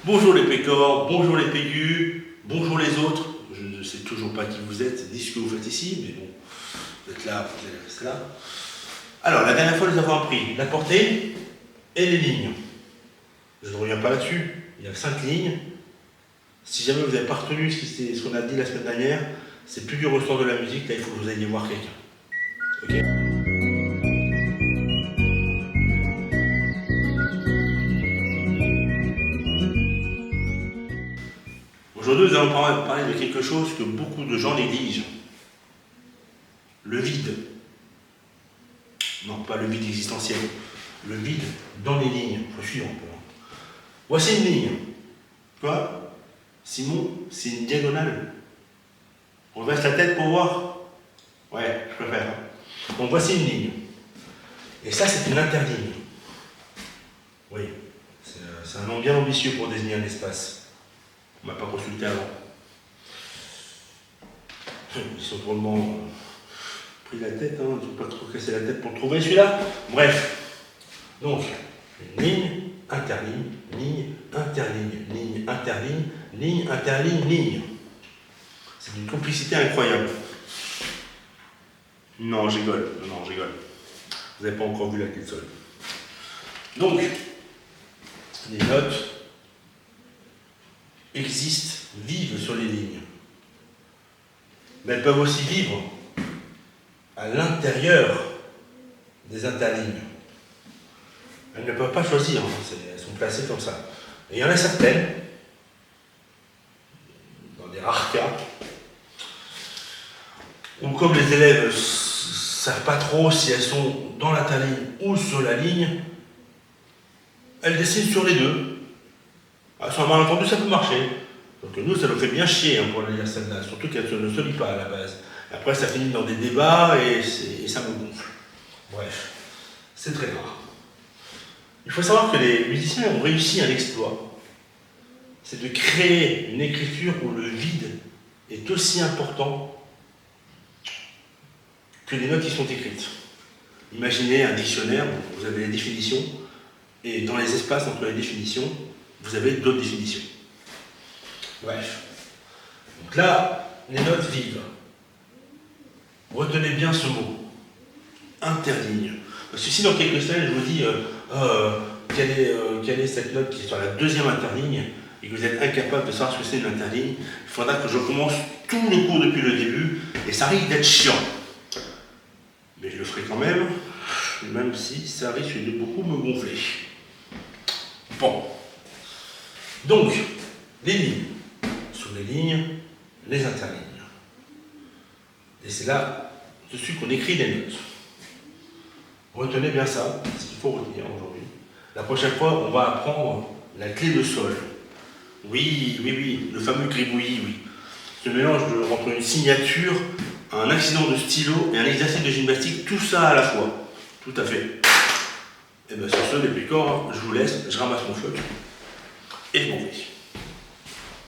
Bonjour les pécores, bonjour les pégus, bonjour les autres. Je ne sais toujours pas qui vous êtes, ni ce que vous faites ici, mais bon, vous êtes là, vous allez rester là. Alors, la dernière fois, nous avons appris la portée et les lignes. Je ne reviens pas là-dessus, il y a 5 lignes. Si jamais vous n'avez pas retenu ce qu'on a dit la semaine dernière, c'est plus du ressort de la musique, là il faut que vous alliez voir quelqu'un. Ok. Aujourd'hui, nous allons parler de quelque chose que beaucoup de gens négligent. Le vide. Non, pas le vide existentiel. Le vide dans les lignes. Il faut suivre un peu. Voici une ligne. Quoi, Simon, c'est une diagonale. On baisse la tête pour voir. Ouais, je préfère. Donc voici une ligne. Et ça, c'est une interligne. Oui, c'est un nom bien ambitieux pour désigner un espace. On ne m'a pas consulté avant. Ils sont drôlement pris la tête, hein. Ils n'ont pas trop cassé la tête pour trouver celui-là. Bref. Donc, une ligne, interligne, ligne, interligne, ligne, interligne, ligne, interligne, ligne. C'est d'une complicité incroyable. Non, je rigole. Non, je rigole. Vous n'avez pas encore vu la clé de sol. Donc, les notes existent, vivent sur les lignes. Mais elles peuvent aussi vivre à l'intérieur des interlignes. Elles ne peuvent pas choisir, hein, elles sont placées comme ça. Et il y en a certaines, dans des rares cas, où comme les élèves ne savent pas trop si elles sont dans l'interligne ou sur la ligne, elles dessinent sur les deux. Sur un malentendu, ça peut marcher. Donc nous, ça nous fait bien chier hein, pour la lire celle-là, surtout qu'elle ne se lit pas à la base. Après, ça finit dans des débats et ça me gonfle. Bref, c'est très rare. Il faut savoir que les musiciens ont réussi un exploit. C'est de créer une écriture où le vide est aussi important que les notes qui sont écrites. Imaginez un dictionnaire, vous avez les définitions, et dans les espaces entre les définitions, vous avez d'autres définitions. Bref. Donc là, les notes vivent. Retenez bien ce mot. Interligne. Parce que si dans quelques semaines, je vous dis quelle est cette note qui est sur la deuxième interligne, et que vous êtes incapable de savoir ce que c'est une interligne, il faudra que je commence tout le cours depuis le début, et ça risque d'être chiant. Mais je le ferai quand même si ça risque de beaucoup me gonfler. Bon. Donc, les lignes. Sur les lignes, les interlignes. Et c'est là, dessus qu'on écrit les notes. Retenez bien ça, c'est ce qu'il faut retenir aujourd'hui. La prochaine fois, on va apprendre la clé de sol. Oui, le fameux gribouillis, oui. Ce mélange entre une signature, un accident de stylo et un exercice de gymnastique, tout ça à la fois. Tout à fait. Et bien sur ce, les pécores, je vous laisse, je ramasse mon feutre et je m'en vais.